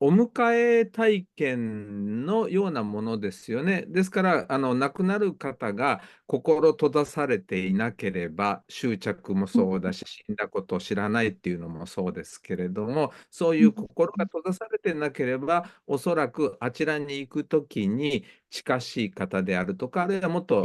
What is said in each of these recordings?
お迎え体験のようなものですよね。ですから、亡くなる方が心閉ざされていなければ、執着もそうだし、死んだことを知らないっていうのもそうですけれども、そういう心が閉ざされてなければ、おそらくあちらに行くときに近しい方であるとか、あるいはもっと、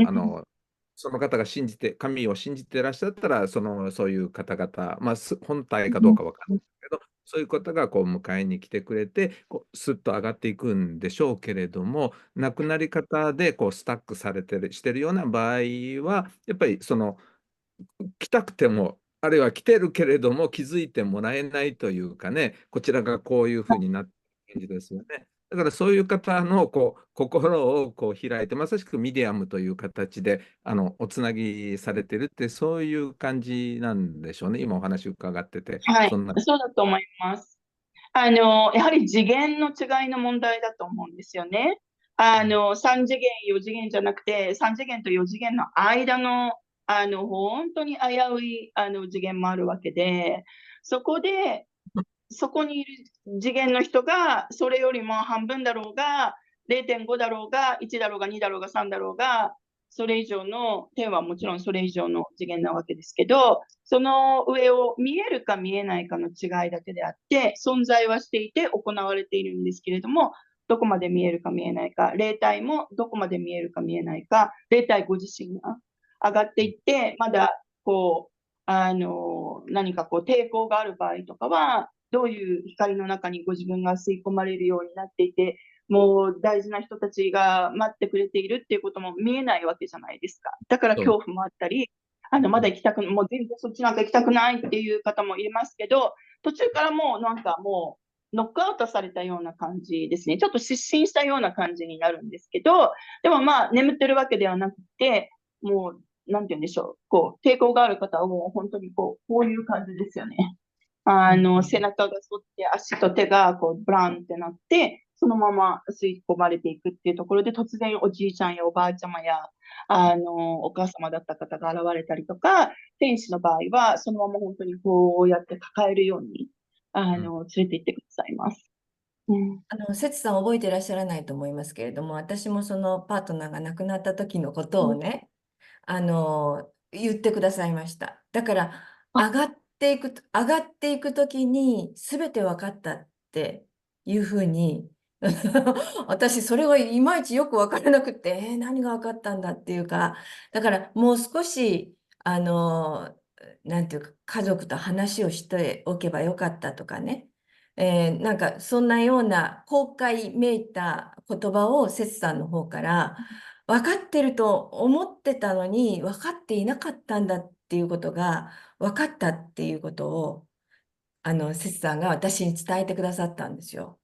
その方が信じて、神を信じていらっしゃったら、そういう方々、まあ、本体かどうかわからないけど、そういう方がこう迎えに来てくれて、こうスッと上がっていくんでしょうけれども、亡くなり方でこうスタックされてる、してるような場合は、やっぱり来たくても、あるいは来てるけれども気づいてもらえないというかね、こちらがこういうふうになっている感じですよね。だからそういう方のこう心をこう開いて、まさしくミディアムという形でおつなぎされてるって、そういう感じなんでしょうね。今お話伺ってて、はい、そんな。そうだと思います。やはり次元の違いの問題だと思うんですよね。3次元、4次元じゃなくて、3次元と4次元の間の、本当に危うい、次元もあるわけで、そこで、そこにいる次元の人が、それよりも半分だろうが、0.5だろうが、1だろうが、2だろうが、3だろうが、それ以上の、天はもちろんそれ以上の次元なわけですけど、その上を見えるか見えないかの違いだけであって、存在はしていて行われているんですけれども、どこまで見えるか見えないか、霊体もどこまで見えるか見えないか、霊体ご自身が上がっていって、まだこう、何かこう抵抗がある場合とかは、どういう光の中にご自分が吸い込まれるようになっていて、もう大事な人たちが待ってくれているっていうことも見えないわけじゃないですか。だからそう恐怖もあったり、まだ行きたく、もう全然そっちなんか行きたくないっていう方もいますけど、途中からもうなんかもうノックアウトされたような感じですね。ちょっと失神したような感じになるんですけど、でもまあ眠ってるわけではなくて、もう、なんて言うんでしょう。こう、抵抗がある方はもう本当にこういう感じですよね。背中が反って足と手がこうブランってなって、そのまま吸い込まれていくっていうところで、突然おじいちゃんやおばあちゃまや、お母様だった方が現れたりとか、天使の場合は、そのまま本当にこうやって抱えるように、うん。連れて行ってくださいます。うん。節さん覚えていらっしゃらないと思いますけれども、私もそのパートナーが亡くなった時のことをね、言ってくださいました。だから、上がっていく時に全て分かったっていうふうに、私、それはいまいちよく分からなくて、何が分かったんだっていうか、だからもう少し、なんていうか、家族と話をしておけばよかったとかね、なんかそんなような後悔めいた言葉を節さんの方から分かってると思ってたのに分かっていなかったんだっていうことが分かったっていうことを節さんが私に伝えてくださったんですよ。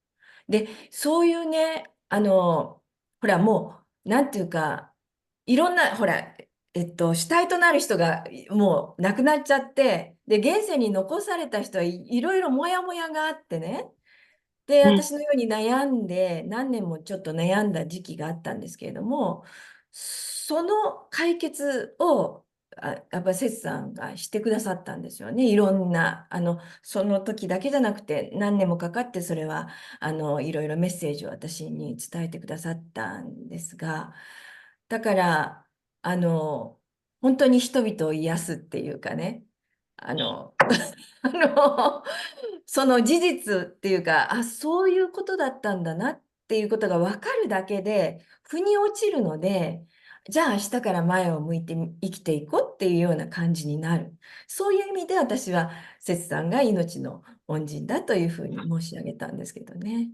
で、そういうね、ほらもう、なんていうか、いろんな、ほら、主体となる人がもう亡くなっちゃって、で、現世に残された人はいろいろモヤモヤがあってね、で、うん。私のように悩んで、何年もちょっと悩んだ時期があったんですけれども、その解決を、やっぱり節さんがしてくださったんですよね。いろんな、その時だけじゃなくて、何年もかかって、それは、いろいろメッセージを私に伝えてくださったんですが、だから、あの、本当に人々を癒すっていうかね、あの、その事実っていうか、そういうことだったんだなっていうことが分かるだけで、腑に落ちるので、じゃあ明日から前を向いて生きていこうっていうような感じになる。そういう意味で私は、節さんが命の恩人だというふうに申し上げたんですけどね。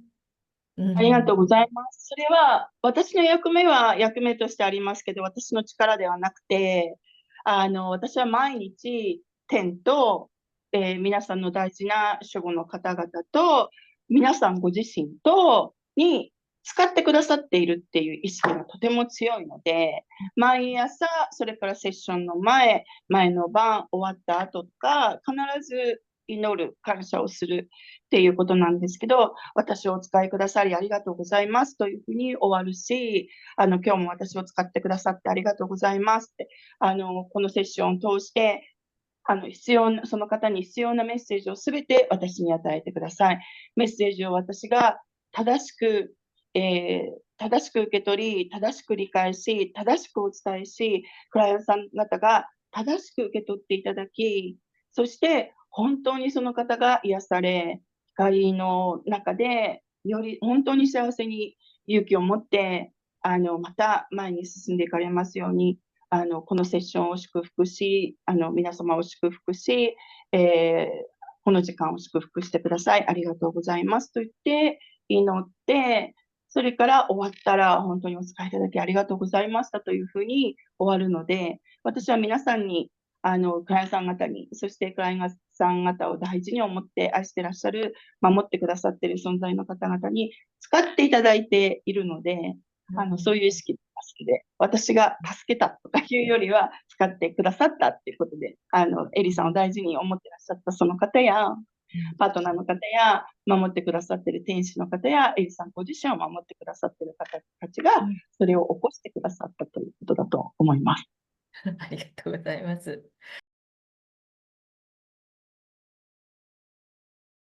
うありがとうん。ございます。それは、私の役目は役目としてありますけど、私の力ではなくて、私は毎日、天と、皆さんの大事な守護の方々と、皆さんご自身と、に使ってくださっているっていう意識がとても強いので、毎朝、それからセッションの前、前の晩、終わった後とか、必ず祈る、感謝をするっていうことなんですけど、私をお使いくださりありがとうございますというふうに終わるし、今日も私を使ってくださってありがとうございますって、このセッションを通して、必要な、その方に必要なメッセージをすべて私に与えてください。メッセージを私が正しく、正しく受け取り、正しく理解し、正しくお伝えし、クライアントさん方が正しく受け取っていただき、そして本当にその方が癒され、光の中で、より本当に幸せに勇気を持って、また前に進んでいかれますように、このセッションを祝福し、皆様を祝福し、この時間を祝福してください。ありがとうございますと言って、祈って、それから終わったら、本当にお使いいただきありがとうございましたというふうに終わるので、私は皆さんに、クライアントさん方に、そしてクライアントさん方を大事に思って愛してらっしゃる、守ってくださっている存在の方々に使っていただいているので、そういう意識ですので、私が助けたとかいうよりは、使ってくださったっていうことで、エリさんを大事に思ってらっしゃったその方や、パートナーの方や、守ってくださっている天使の方や、エリさんご自身を守ってくださっている方たちが、それを起こしてくださったということだと思います。ありがとうございます。